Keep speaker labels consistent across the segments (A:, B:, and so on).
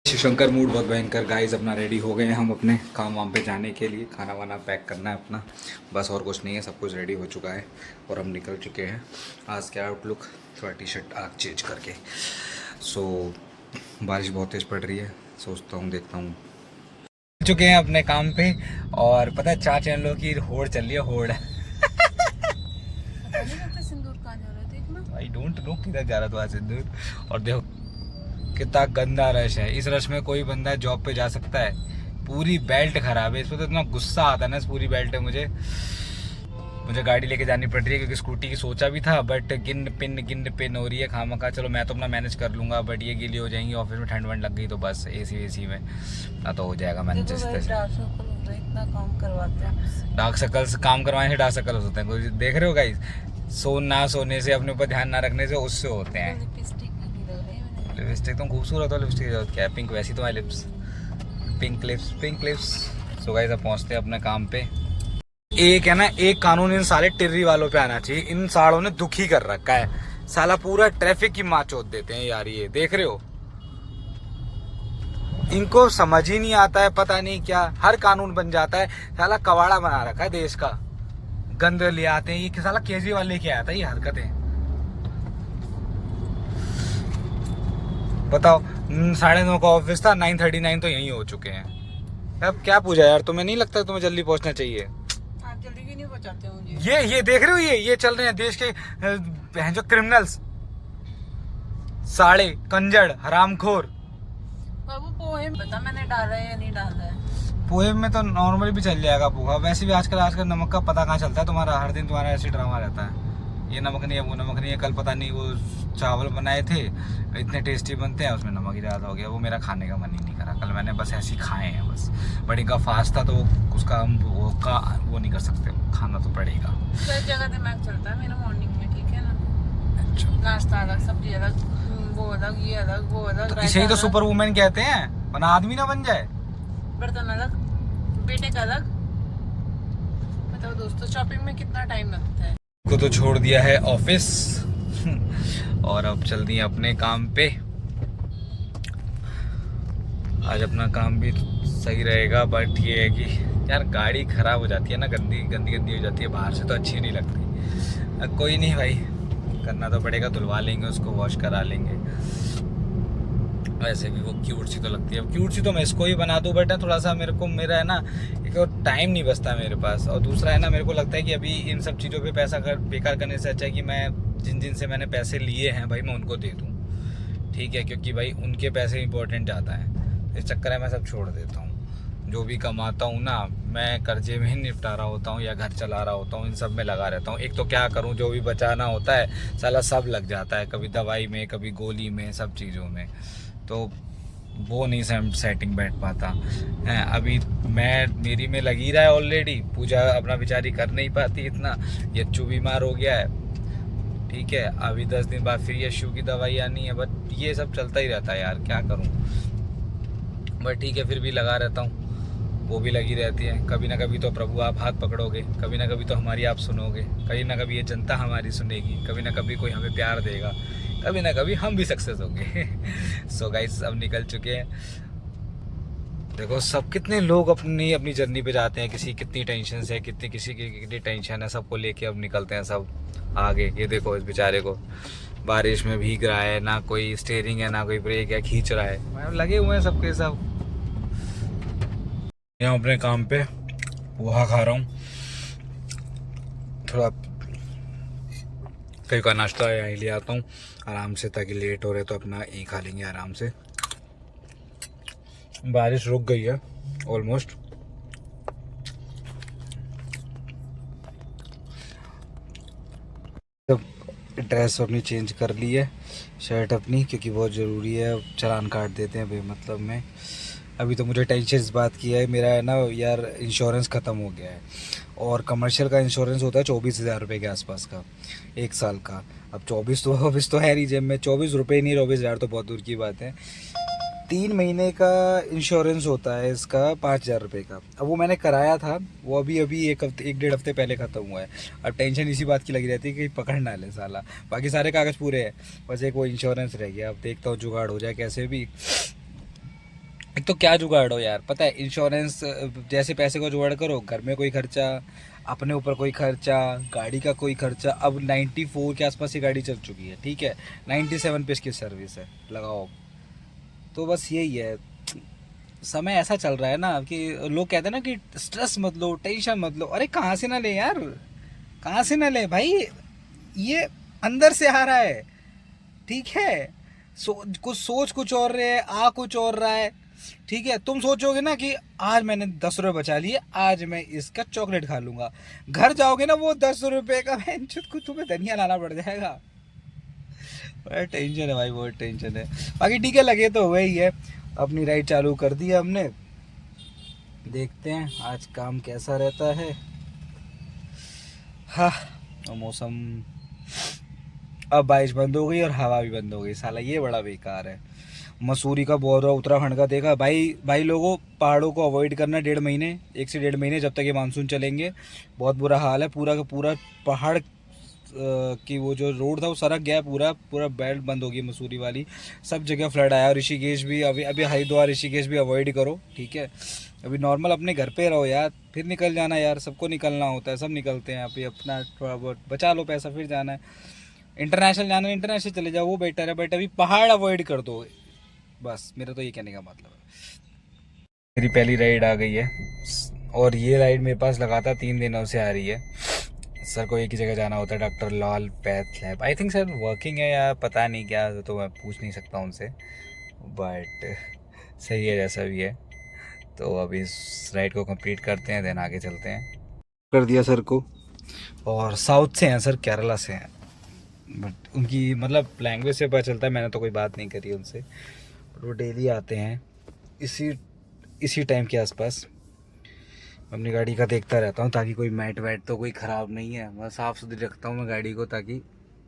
A: Shankar mood बहुत भयंकर। Guys अपना रेडी हो गए हैं हम अपने काम वाम पे जाने के लिए। खाना वाना पैक करना है अपना, बस और कुछ नहीं है। सब कुछ रेडी हो चुका है और हम निकल चुके हैं। आज क्या आउटलुक, थोड़ा टी शर्ट आज चेंज करके। सो बारिश बहुत तेज़ पड़ रही है, सोचता हूँ देखता हूँ। चुके हैं अपने काम पे और पता है 4 चैनलों की होड़ चल रही है, होड़। आई डोंट नो किधर जा रहा था सिंदूर। और देखो कितना गंदा रश है। इस रश में कोई बंदा जॉब पे जा सकता है? पूरी बेल्ट खराब है। इस पर तो इतना गुस्सा आता है ना, इस पूरी बेल्ट है। मुझे गाड़ी लेके जानी पड़ रही है क्योंकि स्कूटी की सोचा भी था, बट गिन पिन हो रही है खामखा। चलो मैं तो अपना मैनेज कर लूंगा, बट ये गीली हो जाएंगी। ऑफिस में ठंड वंड लग गई तो बस एसी में ना तो हो जाएगा मैनेज।
B: इतना काम करवाते हैं।
A: डार्क सर्कल्स काम करवाने से डार्क सर्कल होते हैं। कोई देख रहे हो गाइस, सोने से, अपने ऊपर ध्यान ना रखने से उससे होते हैं। लिपस्टिक तो खूबसूरत हो, लिपस्टिक क्या है, पिंक। वैसी तुम्हारी lips pink lips. So guys अब पहुंचते हैं अपने काम पे। एक है ना, एक कानून इन साले टिर्री वालों पे आना चाहिए। इन सालों ने दुखी कर रखा है साला, पूरा ट्रैफिक की माँ चोद देते हैं यार। ये देख रहे हो, इनको समझ ही नहीं आता है, पता नहीं क्या हर कानून बन जाता है। साला कबाड़ा बना रखा है देश का। गंद ले आते हैं ये साला, केजरीवाल लेके आया था ये हरकतें। बताओ 9:30 का ऑफिस था, 9:39 तो यहीं हो चुके हैं। अब क्या पूछा यार, तुम्हें नहीं लगता तुम्हें जल्दी पहुंचना चाहिए?
B: आप जल्दी क्यों नहीं पहुंचाते मुझे?
A: ये देख रहे हो, ये चल रहे हैं देश के जो क्रिमिनल्स, साले कंजड़ हरामखोर।
B: बाबू पोहे बता, मैंने डाला है या नहीं डाला है?
A: पोहे में तो नॉर्मली भी चल जाएगा पोहा। वैसे भी आजकल नमक का पता कहाँ चलता है तुम्हारा। हर दिन तुम्हारा ऐसे ड्रामा रहता है, ये नमक नहीं है वो नमक नहीं है। कल पता नहीं वो चावल बनाए थे, इतने टेस्टी बनते हैं, उसमें नमक ही ज़्यादा हो गया। वो मेरा खाने का मन ही नहीं करा कल। मैंने बस ऐसे ही खाए हैं बस। बट इनका फास्ट था तो उसका हम वो नहीं कर सकते, खाना तो पड़ेगा।
B: हर जगह दिमाग चलता है मेरा मॉर्निंग में, ठीक है ना। अच्छा, नाश्ता अलग, सब्जी अलग, वो अलग, ये अलग, वो अलग।
A: तो इसे ही तो सुपर वुमेन कहते हैं, वरना आदमी ना बन जाए।
B: बर्तन अलग, बेटे का अलग। बताओ दोस्तों, शॉपिंग में कितना टाइम लगता है?
A: को तो छोड़ दिया है ऑफिस और अब चल दिए अपने काम पे। आज अपना काम भी सही रहेगा, बट ये है कि यार गाड़ी खराब हो जाती है ना, गंदी हो जाती है बाहर से, तो अच्छी नहीं लगती। कोई नहीं भाई, करना तो पड़ेगा। धुलवा लेंगे उसको, वॉश करा लेंगे। वैसे भी वो क्यूट सी तो लगती है। क्यूट सी तो मैं इसको ही बना दूँ, बट थोड़ा सा मेरा है ना, एक और टाइम नहीं बचता मेरे पास, और दूसरा है ना, मेरे को लगता है कि अभी इन सब चीज़ों पे पैसा बेकार करने से अच्छा है कि मैं जिन से मैंने पैसे लिए हैं भाई, मैं उनको दे दूँ, ठीक है? क्योंकि भाई उनके पैसे इंपॉर्टेंट ज़्यादा है। इस चक्कर में मैं सब छोड़ देता हूँ। जो भी कमाता हूँ ना, मैं कर्जे में ही निपटा रहा होता हूँ या घर चला रहा होता हूँ, इन सब में लगा रहता हूँ। एक तो क्या करूँ, जो भी बचाना होता है साला सब लग जाता है, कभी दवाई में, कभी गोली में, सब चीज़ों में। तो वो नहीं सेटिंग बैठ पाता है। अभी मेरी में लगी रहा है ऑलरेडी। पूजा अपना बेचारी कर नहीं पाती इतना, यच्चू बीमार हो गया है, ठीक है? अभी 10 दिन बाद फिर यशु की दवाई आनी है। बट ये सब चलता ही रहता है यार, क्या करूँ। बट ठीक है, फिर भी लगा रहता हूँ। वो भी लगी रहती है। कभी ना कभी तो प्रभु आप हाथ पकड़ोगे, कभी ना कभी तो हमारी आप सुनोगे, कभी ना कभी ये जनता हमारी सुनेगी, कभी ना कभी कोई हमें प्यार देगा, कभी ना कभी हम भी सक्सेस होंगे। सो गाइस अब निकल चुके हैं। देखो सब कितने लोग अपनी जर्नी पे जाते हैं, किसी कितनी टेंशन है, किसी की कितनी टेंशन है, सबको लेके अब निकलते हैं सब आगे। ये देखो इस बेचारे को बारिश में भीग रहा है, ना कोई स्टीयरिंग है, ना कोई ब्रेक है, खींच रहा है। लगे हुए हैं सबके सब। यहाँ अपने काम पे पोहा खा रहा हूँ, थोड़ा कहीं का नाश्ता यहीं ले आता हूँ आराम से, ताकि लेट हो रहे तो अपना यहीं खा लेंगे आराम से। बारिश रुक गई है ऑलमोस्ट। ड्रेस अपनी चेंज कर ली है, शर्ट अपनी, क्योंकि बहुत ज़रूरी है। अब चालान काट देते हैं बेमतलब में। अभी तो मुझे टेंशन इस बात की है, मेरा है ना यार इंश्योरेंस ख़त्म हो गया है, और कमर्शियल का इंश्योरेंस होता है 24,000 रुपये के आसपास का 1 साल का। अब 24 तो है नहीं जेब में, 24 रुपये नहीं, 24,000 तो बहुत दूर की बात है। 3 महीने का इंश्योरेंस होता है इसका 5,000 रुपये का। अब वो मैंने कराया था, वो अभी 1 डेढ़ हफ्ते पहले ख़त्म हुआ है। अब टेंशन इसी बात की लगी रहती है कि पकड़ ना ले साला। बाकी सारे कागज़ पूरे हैं, बस एक वो इंश्योरेंस रह गया। अब देखता हूँ जुगाड़ हो जाए कैसे भी, तो क्या जुगाड़ हो यार, पता है इंश्योरेंस जैसे पैसे को जुगाड़ करो, घर में कोई खर्चा, अपने ऊपर कोई खर्चा, गाड़ी का कोई खर्चा। अब 94 के आसपास ये गाड़ी चल चुकी है, ठीक है, 97 पे इसकी सर्विस है, लगाओ। तो बस यही है, समय ऐसा चल रहा है ना कि लोग कहते हैं ना कि स्ट्रेस मत लो, टेंशन मत लो। अरे कहाँ से ना ले यार, कहाँ से ना ले भाई, ये अंदर से आ रहा है, ठीक है। सोच कुछ और रहे है, आ कुछ और रहा है, ठीक है। तुम सोचोगे ना कि आज मैंने 10 रुपये बचा लिए, आज मैं इसका चॉकलेट खा लूंगा, घर जाओगे ना वो 10 रुपये का कुछ तुम्हें धनिया लाना पड़ जाएगा। बहुत टेंशन है भाई, बहुत टेंशन है। बाकी ठीक है, लगे तो हुए ही है। अपनी राइड चालू कर दी है हमने, देखते हैं आज काम कैसा रहता है। हाँ, और मौसम, अब बारिश बंद हो गई और हवा भी बंद हो गई, साला ये बड़ा बेकार है। मसूरी का बोल रहा, उत्तराखंड का देखा भाई लोगों, पहाड़ों को अवॉइड करना 1.5 महीने, 1 से 1.5 महीने, जब तक ये मानसून चलेंगे। बहुत बुरा हाल है, पूरा का पूरा पहाड़ की वो जो रोड था वो सड़क गया, पूरा बेल्ट बंद हो गई मसूरी वाली, सब जगह फ्लड आया। ऋषिकेश भी, अभी हरिद्वार ऋषिकेश भी अवॉइड करो, ठीक है। अभी नॉर्मल अपने घर पे रहो यार, फिर निकल जाना यार, सबको निकलना होता है, सब निकलते हैं। अभी अपना थोड़ा बहुत बचा लो पैसा, फिर जाना है। इंटरनेशनल जाना है, इंटरनेशनल चले जाओ, वो बेटर है। बट अभी पहाड़ अवॉइड कर दो, बस मेरा तो ये कहने का मतलब है। मेरी पहली राइड आ गई है, और ये राइड मेरे पास लगातार 3 दिनों से आ रही है। सर को एक ही जगह जाना होता है, doctor Lal path lab, I think sir working है या पता नहीं क्या, तो मैं पूछ नहीं सकता उनसे, बट सही है जैसा भी है। तो अभी इस राइड को कंप्लीट करते हैं, देन आगे चलते हैं। कर दिया सर को, और साउथ से हैं सर, केरला से हैं, बट उनकी मतलब लैंग्वेज से पता चलता है, मैंने तो कोई बात नहीं करी उनसे, बट वो डेली आते हैं इसी टाइम के आसपास। अपनी गाड़ी का देखता रहता हूँ ताकि कोई मैट वैट तो कोई ख़राब नहीं है, मैं साफ़ सुथरी रखता हूँ मैं गाड़ी को, ताकि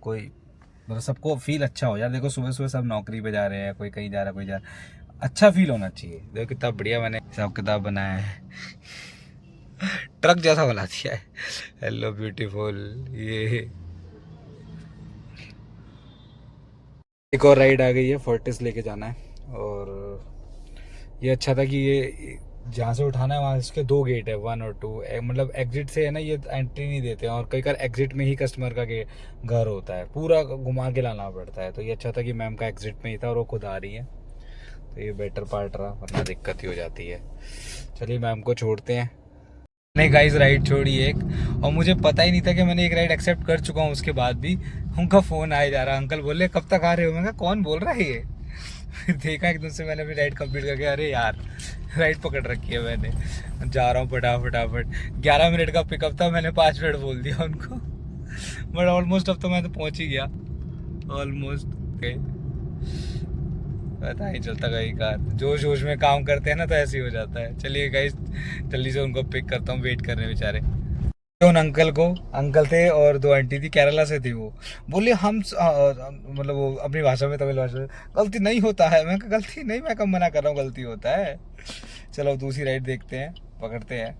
A: कोई मतलब सबको फील अच्छा हो यार। देखो सुबह सुबह सब नौकरी पे जा रहे हैं, कोई कहीं जा रहा है, कोई जा रहा है, अच्छा फील होना चाहिए। देखो कितना बढ़िया मैंने हिसाब किताब बनाया है, ट्रक जैसा बना दिया है। हेलो ब्यूटीफुल, ये एक और राइड आ गई है, फोर्टिस लेके जाना है। और ये अच्छा था कि ये जहाँ से उठाना है वहाँ इसके 2 गेट है, 1 और 2, मतलब एग्जिट से है ना, ये एंट्री नहीं देते हैं, और कई बार एग्जिट में ही कस्टमर का घर होता है, पूरा घुमा के लाना पड़ता है। तो ये अच्छा था कि मैम का एग्जिट में ही था और वो खुद आ रही है, तो ये बेटर पार्ट रहा, वरना दिक्कत ही हो जाती है। चलिए मैम को छोड़ते हैं। नहीं गाइस, राइड छोड़ी एक, और मुझे पता ही नहीं था कि मैंने एक राइड एक्सेप्ट कर चुका हूँ, उसके बाद भी उनका फ़ोन आया जा रहा। अंकल बोले कब तक आ रहे हो, मैं कहा कौन बोल रहा है ये। फिर देखा एकदम से मैंने अपनी राइड कंप्लीट करके, अरे यार राइड पकड़ रखी है मैंने, जा रहा हूँ फटाफट। 11 मिनट का पिकअप था, मैंने 5 मिनट बोल दिया उनको, बट ऑलमोस्ट अब तो मैं तो पहुँच ही गया ऑलमोस्ट। पता ही चलता कहीं का, जोश जोश में काम करते हैं ना तो ऐसे ही हो जाता है। चलिए गाइस जल्दी से उनको पिक करता हूँ, वेट कर रहे हैं बेचारे। उन अंकल को, अंकल थे और 2 आंटी थी, केरला से थी। वो बोले हम मतलब वो अपनी भाषा में, तमिल भाषा में, गलती नहीं होता है। मैं कहा गलती नहीं, मैं कब मना कर रहा हूँ गलती होता है। चलो दूसरी राइड देखते हैं, पकड़ते हैं।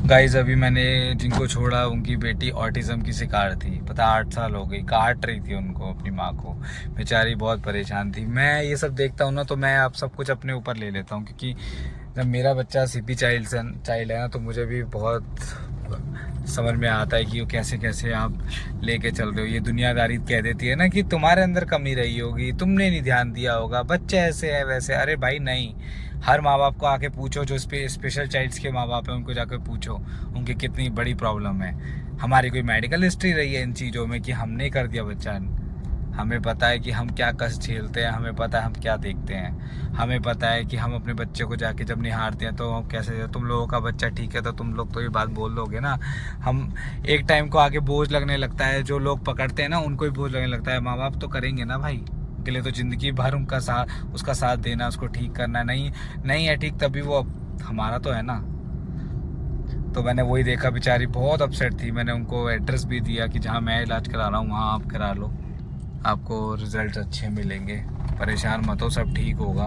A: गाइज अभी मैंने जिनको छोड़ा उनकी बेटी ऑटिज्म की शिकार थी, पता 8 साल हो गई, काट रही थी उनको, अपनी माँ को, बेचारी बहुत परेशान थी। मैं ये सब देखता हूँ ना तो मैं आप सब कुछ अपने ऊपर ले लेता हूँ, क्योंकि जब मेरा बच्चा सीपी चाइल्ड है ना, तो मुझे भी बहुत समझ में आता है कि वो कैसे कैसे आप लेके चल रहे हो। ये दुनियादारी कह देती है ना कि तुम्हारे अंदर कमी रही होगी, तुमने नहीं ध्यान दिया होगा, बच्चे ऐसे है वैसे। अरे भाई नहीं, हर माँ बाप को आके पूछो, जो स्पेशल चाइल्ड्स के माँ बाप हैं उनको जाकर पूछो उनकी कितनी बड़ी प्रॉब्लम है। हमारी कोई मेडिकल हिस्ट्री रही है इन चीज़ों में कि हमने कर दिया बच्चा। हमें पता है कि हम क्या कष्ट झेलते हैं, हमें पता है हम क्या देखते हैं, हमें पता है कि हम अपने बच्चे को जाके जब निहारते हैं तो हम कैसे, तुम लोगों का बच्चा ठीक है तो तुम लोग तो ये बात बोल दोगे ना। हम एक टाइम को आगे बोझ लगने लगता है, जो लोग पकड़ते हैं ना उनको ही बोझ लगने लगता है। माँ बाप तो करेंगे ना भाई, के लिए तो ज़िंदगी भर उसका साथ देना, उसको ठीक करना। नहीं है ठीक तभी वो हमारा तो है ना। तो मैंने वही देखा, बेचारी बहुत अपसेट थी। मैंने उनको एड्रेस भी दिया कि जहाँ मैं इलाज करा रहा हूँ वहाँ आप करा लो, आपको रिजल्ट अच्छे मिलेंगे, परेशान मत हो, सब ठीक होगा।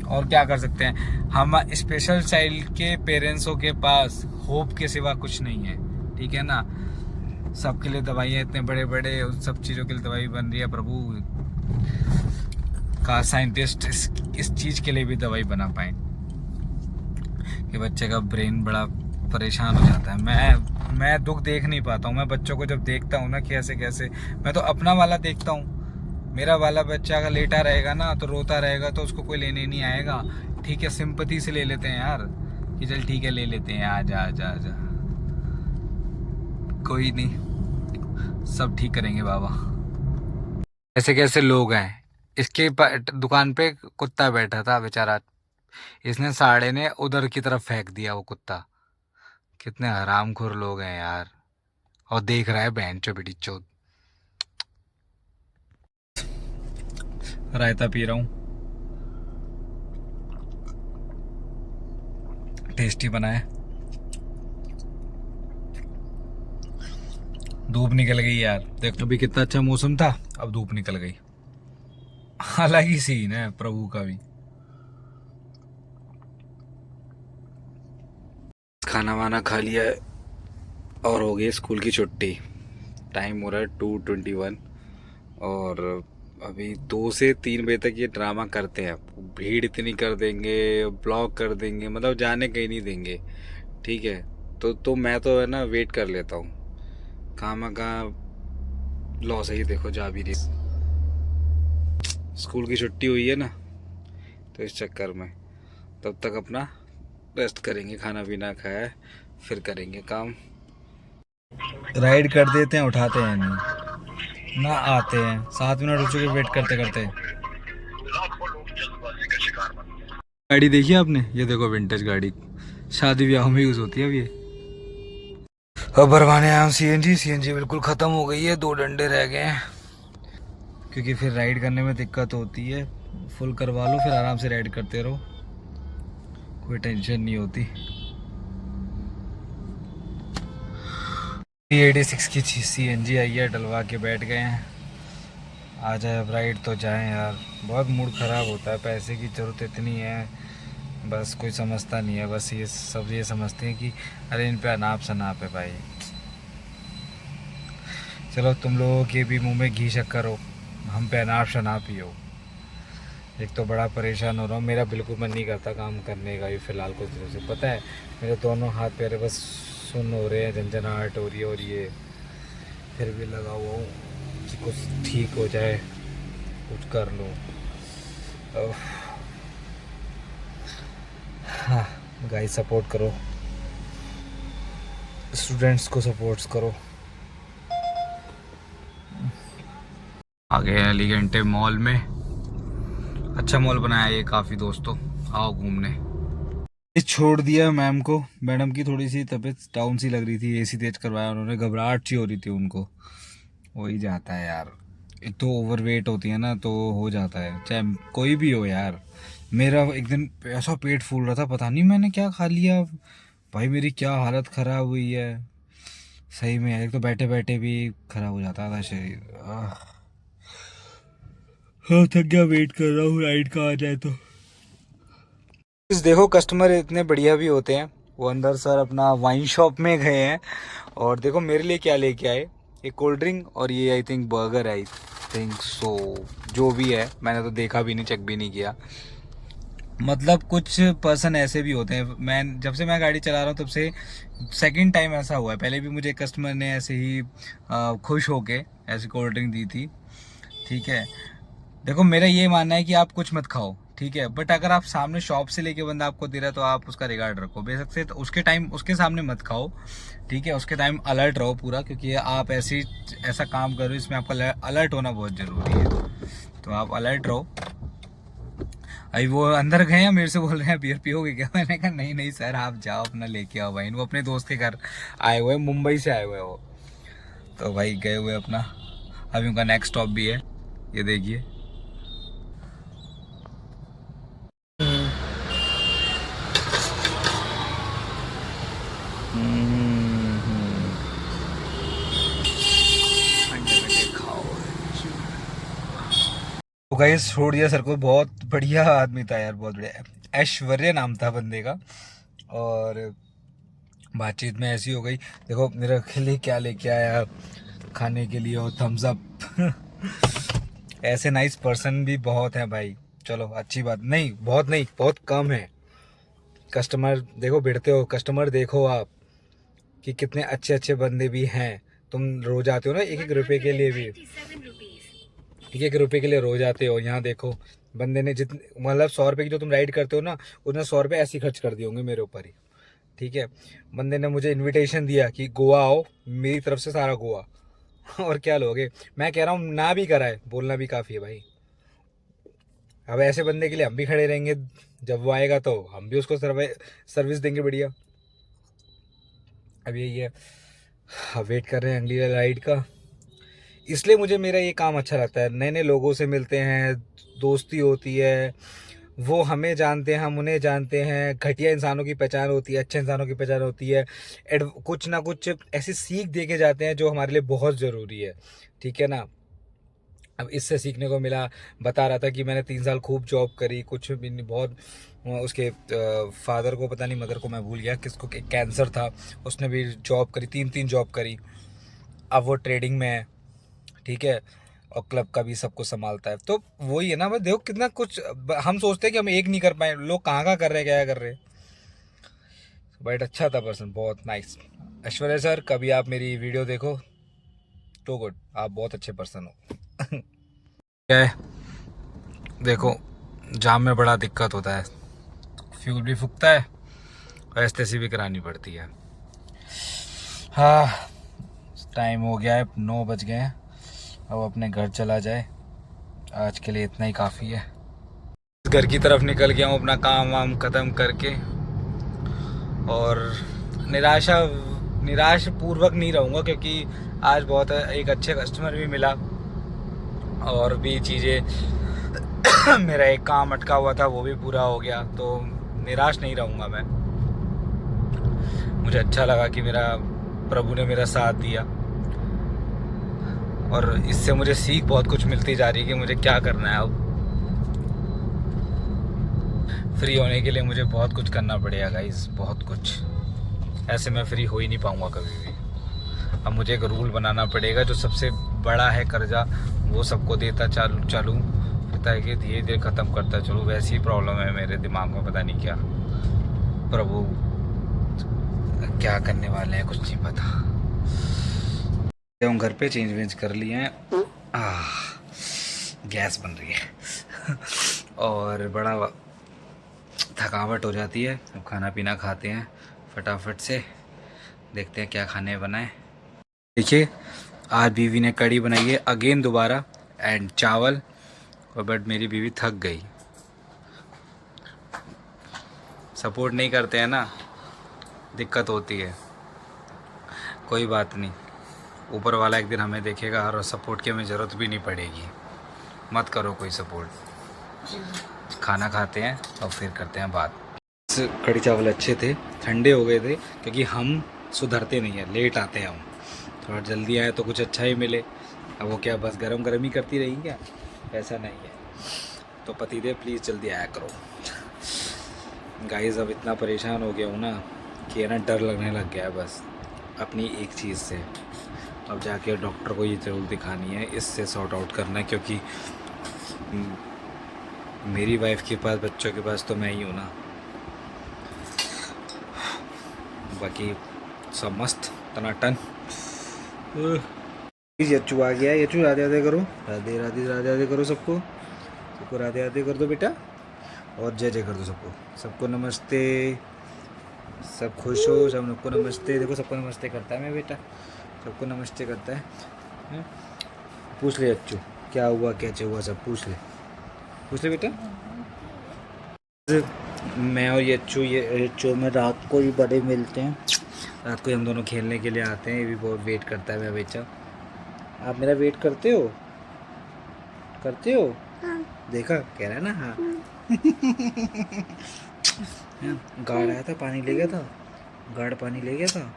A: और क्या कर सकते हैं हम। स्पेशल चाइल्ड के पेरेंट्सों के पास होप के सिवा कुछ नहीं है, ठीक है ना। सबके लिए दवाइयाँ इतने बड़े बड़े उन सब चीज़ों के लिए दवाई बन रही है। प्रभु का साइंटिस्ट इस चीज़ के लिए भी दवाई बना पाए कि बच्चे का ब्रेन बड़ा परेशान हो जाता है। मैं दुख देख नहीं पाता हूँ। मैं बच्चों को जब देखता हूँ ना कैसे कैसे, मैं तो अपना वाला देखता हूँ। मेरा वाला बच्चा अगर लेटा रहेगा ना तो रोता रहेगा तो उसको कोई लेने नहीं आएगा, ठीक है। सिंपैथी से ले लेते हैं यार कि चल ठीक है ले लेते हैं, आजा आजा आजा, कोई नहीं, सब ठीक करेंगे बाबा। ऐसे कैसे लोग हैं। इसके दुकान पे कुत्ता बैठा था बेचारा, इसने साड़े ने उधर की तरफ फेंक दिया वो कुत्ता। कितने हरामखोर लोग हैं यार। और देख रहा है बहन चो बेटी चो। रायता पी रहा हूँ, टेस्टी बना है। धूप निकल गई यार, देख अभी कितना अच्छा मौसम था, अब धूप निकल गई। अलग ही सीन है प्रभु का भी। खाना वाना खा लिया है और हो गई स्कूल की छुट्टी। टाइम हो रहा है 2:21 और अभी 2 से 3 बजे तक ये ड्रामा करते हैं। भीड़ इतनी कर देंगे, ब्लॉक कर देंगे, मतलब जाने कहीं नहीं देंगे, ठीक है। तो मैं तो है ना वेट कर लेता हूँ। कहाँ लॉस है, ये देखो जा भी रही। स्कूल की छुट्टी हुई है ना तो इस चक्कर में तब तक अपना रेस्ट करेंगे, खाना पीना खाया है फिर करेंगे काम। राइड कर देते हैं, उठाते हैं नहीं ना, आते हैं 7 मिनट हो चुके वेट करते करते। गाड़ी देखी आपने, ये देखो विंटेज गाड़ी, शादी ब्याह में यूज होती है अब ये। अब भरवाने आया हूँ सीएनजी बिल्कुल ख़त्म हो गई है, 2 डंडे रह गए हैं क्योंकि फिर राइड करने में दिक्कत होती है। फुल करवा लो फिर आराम से राइड करते रहो, कोई टेंशन नहीं होती। 86 की सीएनजी आई है, डलवा के बैठ गए हैं। आ जाए अब राइड तो जाएं यार। बहुत मूड ख़राब होता है, पैसे की ज़रूरत इतनी है, बस कोई समझता नहीं है। बस ये सब ये समझते हैं कि अरे इन पे अनाप शनाप है भाई। चलो तुम लोगों के भी मुंह में घी शक्कर हो, हम पे अनाप शनाप ही हो। एक तो बड़ा परेशान हो रहा हूँ, मेरा बिल्कुल मन नहीं करता काम करने का भी फ़िलहाल कुछ दिनों से। पता है मेरे दोनों हाथ पैर बस सुन्न हो रहे हैं, झंझनाहट हो रही है। और ये फिर भी लगा हुआ हूँ कि कुछ ठीक हो जाए, कुछ कर लो। हाँ गाइस सपोर्ट करो, स्टूडेंट्स को सपोर्ट्स करो। आ गए एलिगेंटे मॉल में, अच्छा मॉल बनाया ये काफ़ी दोस्तों, आओ घूमने। छोड़ दिया मैम को, मैडम की थोड़ी सी तबीयत डाउन सी लग रही थी, एसी तेज करवाया उन्होंने, घबराहट सी हो रही थी उनको। हो ही जाता है यार, एक तो ओवरवेट होती है ना तो हो जाता है, चाहे कोई भी हो यार। मेरा एक दिन ऐसा पेट फूल रहा था, पता नहीं मैंने क्या खा लिया भाई, मेरी क्या हालत ख़राब हुई है सही में। एक तो बैठे बैठे भी ख़राब हो जाता था शरीर। हाँ थक गया, वेट कर रहा हूँ राइड का आ जाए तो। देखो कस्टमर इतने बढ़िया भी होते हैं। वो अंदर सर अपना वाइन शॉप में गए हैं और देखो मेरे लिए क्या लेके आए, एक कोल्ड ड्रिंक और ये I think burger, I think so, जो भी है मैंने तो देखा भी नहीं, चेक भी नहीं किया। मतलब कुछ पर्सन ऐसे भी होते हैं, मैं जब से मैं गाड़ी चला रहा हूँ तब से सेकंड टाइम ऐसा हुआ है। पहले भी मुझे एक कस्टमर ने ऐसे ही खुश होके ऐसी कोल्ड ड्रिंक दी थी, ठीक है। देखो मेरा ये मानना है कि आप कुछ मत खाओ, ठीक है, बट अगर आप सामने शॉप से लेके बंदा आपको दे रहा है तो आप उसका रिगार्ड रखो बेशक से। तो उसके टाइम उसके सामने मत खाओ, ठीक है, उसके टाइम अलर्ट रहो पूरा, क्योंकि आप ऐसा काम करो इसमें आपका अलर्ट होना बहुत ज़रूरी है। तो आप अलर्ट रहो। अभी वो अंदर गए हैं, मेरे से बोल रहे हैं बियर पियोगे क्या, मैंने कहा नहीं नहीं सर आप जाओ अपना लेके आओ भाई। वो अपने दोस्त के घर आए हुए हैं, मुंबई से आए हुए हैं वो, तो भाई गए हुए अपना। अभी उनका नेक्स्ट स्टॉप भी है, ये देखिए। तो गाइस छोड़ दिया सर को, बहुत बढ़िया आदमी था यार, बहुत बढ़िया। ऐश्वर्य नाम था बंदे का। और बातचीत में ऐसी हो गई, देखो मेरे लिए क्या लेके आया खाने के लिए, और थम्स अप। ऐसे नाइस पर्सन भी बहुत हैं भाई। चलो अच्छी बात नहीं, बहुत नहीं, बहुत कम है। कस्टमर देखो, भिड़ते हो कस्टमर, देखो आप कि कितने अच्छे अच्छे बंदे भी हैं। तुम रोज आते हो ना 1-1 रुपए के लिए भी, 1-1 रुपए के लिए रोज आते हो। यहाँ देखो बंदे ने जितने, मतलब 100 रुपए की जो तुम राइड करते हो ना, उसने 100 रुपए ऐसे ही खर्च कर दिए होंगे मेरे ऊपर ही। ठीक है, बंदे ने मुझे इनविटेशन दिया कि गोवा आओ, मेरी तरफ से सारा गोवा। और क्या लोगे, मैं कह रहा हूँ ना भी कराए, बोलना भी काफ़ी है भाई। अब ऐसे बंदे के लिए हम भी खड़े रहेंगे, जब वो आएगा तो हम भी उसको सर्विस देंगे बढ़िया। अब यही है, अब वेट कर रहे हैं अगली राइड का। इसलिए मुझे मेरा ये काम अच्छा लगता है, नए नए लोगों से मिलते हैं, दोस्ती होती है, वो हमें जानते हैं, हम उन्हें जानते हैं, घटिया इंसानों की पहचान होती है, अच्छे इंसानों की पहचान होती है। कुछ ना कुछ ऐसी सीख दे के जाते हैं जो हमारे लिए बहुत ज़रूरी है। ठीक है ना। अब इससे सीखने को मिला, बता रहा था कि मैंने 3 साल खूब जॉब करी, कुछ भी नहीं, बहुत उसके फादर को पता नहीं, मदर को मैं भूल गया, किसको कैंसर था, उसने भी जॉब करी, 3 जॉब करी। अब वो ट्रेडिंग में है। ठीक है, और क्लब का भी सब कुछ संभालता है। तो वही है ना, मैं देखो कितना कुछ, हम सोचते हैं कि हम एक नहीं कर पाए, लोग कहाँ कर रहे हैं, क्या कर रहे हैं। बट अच्छा था पर्सन, बहुत नाइस। ऐश्वर्या सर, कभी आप मेरी वीडियो देखो तो गुड, आप बहुत अच्छे पर्सन हो। क्या है, देखो जाम में बड़ा दिक्कत होता है, फ्यूल भी फूकता है, और एसटीसी भी करानी पड़ती है। हाँ, टाइम हो गया है, 9 बज गए हैं, अब अपने घर चला जाए, आज के लिए इतना ही काफ़ी है। घर की तरफ निकल गया हूँ अपना काम वाम ख़त्म करके, और निराश पूर्वक नहीं रहूँगा, क्योंकि आज बहुत एक अच्छे कस्टमर भी मिला, और भी चीज़ें मेरा एक काम अटका हुआ था वो भी पूरा हो गया, तो निराश नहीं रहूँगा मैं। मुझे अच्छा लगा कि मेरा प्रभु ने मेरा साथ दिया, और इससे मुझे सीख बहुत कुछ मिलती जा रही है कि मुझे क्या करना है। अब फ्री होने के लिए मुझे बहुत कुछ करना पड़ेगा गाइस, बहुत कुछ। ऐसे मैं फ्री हो ही नहीं पाऊँगा कभी भी। अब मुझे एक रूल बनाना पड़ेगा, जो सबसे बड़ा है कर्जा वो सबको देता चालू पता है कि धीरे धीरे ख़त्म करता चलूँ। वैसी प्रॉब्लम है मेरे दिमाग में, पता नहीं क्या, प्रभु क्या करने वाले हैं कुछ नहीं पता। हम घर पे चेंज वेंज कर लिए हैं, गैस बन रही है और बड़ा थकावट हो जाती है। अब खाना पीना खाते हैं फटाफट से, देखते हैं क्या खाने बनाए। देखिए आज बीवी ने कढ़ी बनाई है अगेन दोबारा, एंड चावल, और बट मेरी बीवी थक गई। सपोर्ट नहीं करते हैं ना, दिक्कत होती है। कोई बात नहीं, ऊपर वाला एक दिन हमें देखेगा और सपोर्ट की हमें ज़रूरत भी नहीं पड़ेगी। मत करो कोई सपोर्ट। खाना खाते हैं और फिर करते हैं बात। कढ़ी चावल अच्छे थे, ठंडे हो गए थे, क्योंकि हम सुधरते नहीं हैं, लेट आते हैं हम। थोड़ा जल्दी आए तो कुछ अच्छा ही मिले। अब वो क्या बस गरम गरम ही करती रही क्या, ऐसा नहीं है। तो पतिदेव प्लीज़ जल्दी आया करो। गाइस अब इतना परेशान हो गया हूँ ना कि है ना, डर लगने लग गया है बस अपनी एक चीज़ से। अब जाके डॉक्टर को ये ज़रूर दिखानी है, इससे सॉर्ट आउट करना है, क्योंकि मेरी वाइफ के पास, बच्चों के पास तो मैं ही हूँ ना। बाकी सब मस्त टनाटन। यच्चू आ गया है, यच्चू राधे राधे करो, राधे राधे राधे राधे करो, सबको राधे राधे कर दो बेटा, और जय जय कर दो सबको। सबको नमस्ते, सब खुश हो, सब सबको नमस्ते। देखो सबको नमस्ते करता है मेरा बेटा, सबको नमस्ते करता है। पूछ ले यच्चू क्या हुआ कैसे हुआ, सब पूछ ले बेटा। मैं और यच्चू में रात को ही बड़े मिलते हैं, रात को हम दोनों खेलने के लिए आते हैं। ये भी बहुत वेट करता है मेरा बेटा। आप मेरा वेट करते हो? हाँ। देखा कह रहा है ना, हाँ। गार्ड आया था, पानी ले गया था, गार्ड पानी ले गया था।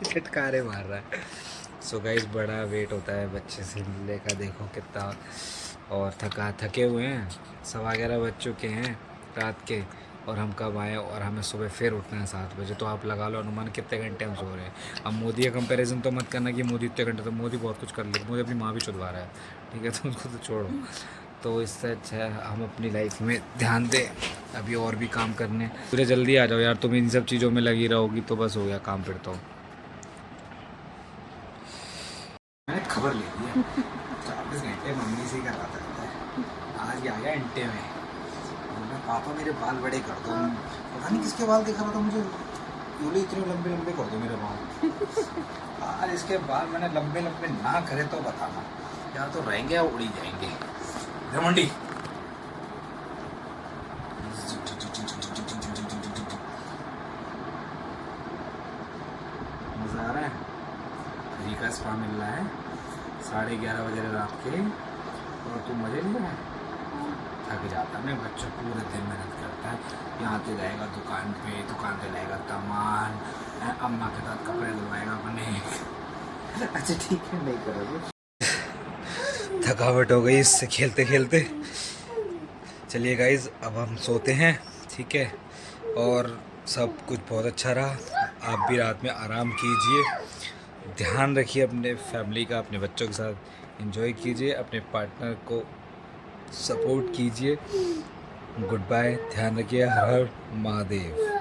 A: चटकारे मार रहा है। सो गाइस बड़ा वेट होता है बच्चे से मिलने का, देखो कितना, और थके हुए हैं, 11:15 बज चुके हैं रात के, और हम कब आए, और हमें सुबह फिर उठना है 7 बजे। तो आप लगा लो अनुमान कितने घंटे हम सो रहे हैं। अब मोदी का कंपैरिजन तो मत करना कि मोदी इतने घंटे, तो मोदी बहुत कुछ कर ले, मोदी अपनी माँ भी चुदवा रहा है, ठीक है, तो उसको तो छोड़ो। तो इससे अच्छा है हम अपनी लाइफ में ध्यान दें, अभी और भी काम करने। पूरे जल्दी आ जाओ यार, तुम इन सब चीज़ों में लगी रहोगी तो बस हो गया काम फिर तो। मैंने खबर ले ली है, 24 घंटे मम्मी से ही करवाता रहता है, आज ही आ गया घंटे में। बोला पापा मेरे बाल बड़े कर दो, पता नहीं किसके बाल दिखा रहा था मुझे, बोले इतने लंबे लंबे कर दो मेरे बाल। आज इसके बाल मैंने लंबे लंबे ना करे तो बताना, या तो रहेंगे या उड़ी जाएंगे। घमंडी मज़ा आ रहा है, फ्री का स्पा मिल रहा है 11:30 बजे रात के, और तू मज़े ले रहा है। थक जाता है, बच्चा पूरे दिन मेहनत करता है, यहाँ से जाएगा दुकान पे, दुकान से लाएगा सामान, अम्मा के साथ कपड़े धुलवाएगा अपने। अच्छा ठीक है, नहीं करोगे। थकावट हो गई इससे खेलते खेलते। चलिए गाइज अब हम सोते हैं, ठीक है, और सब कुछ बहुत अच्छा रहा। आप भी रात में आराम कीजिए, ध्यान रखिए अपने फैमिली का, अपने बच्चों के साथ एंजॉय कीजिए, अपने पार्टनर को सपोर्ट कीजिए। गुड बाय, ध्यान रखिए, हर हर महादेव।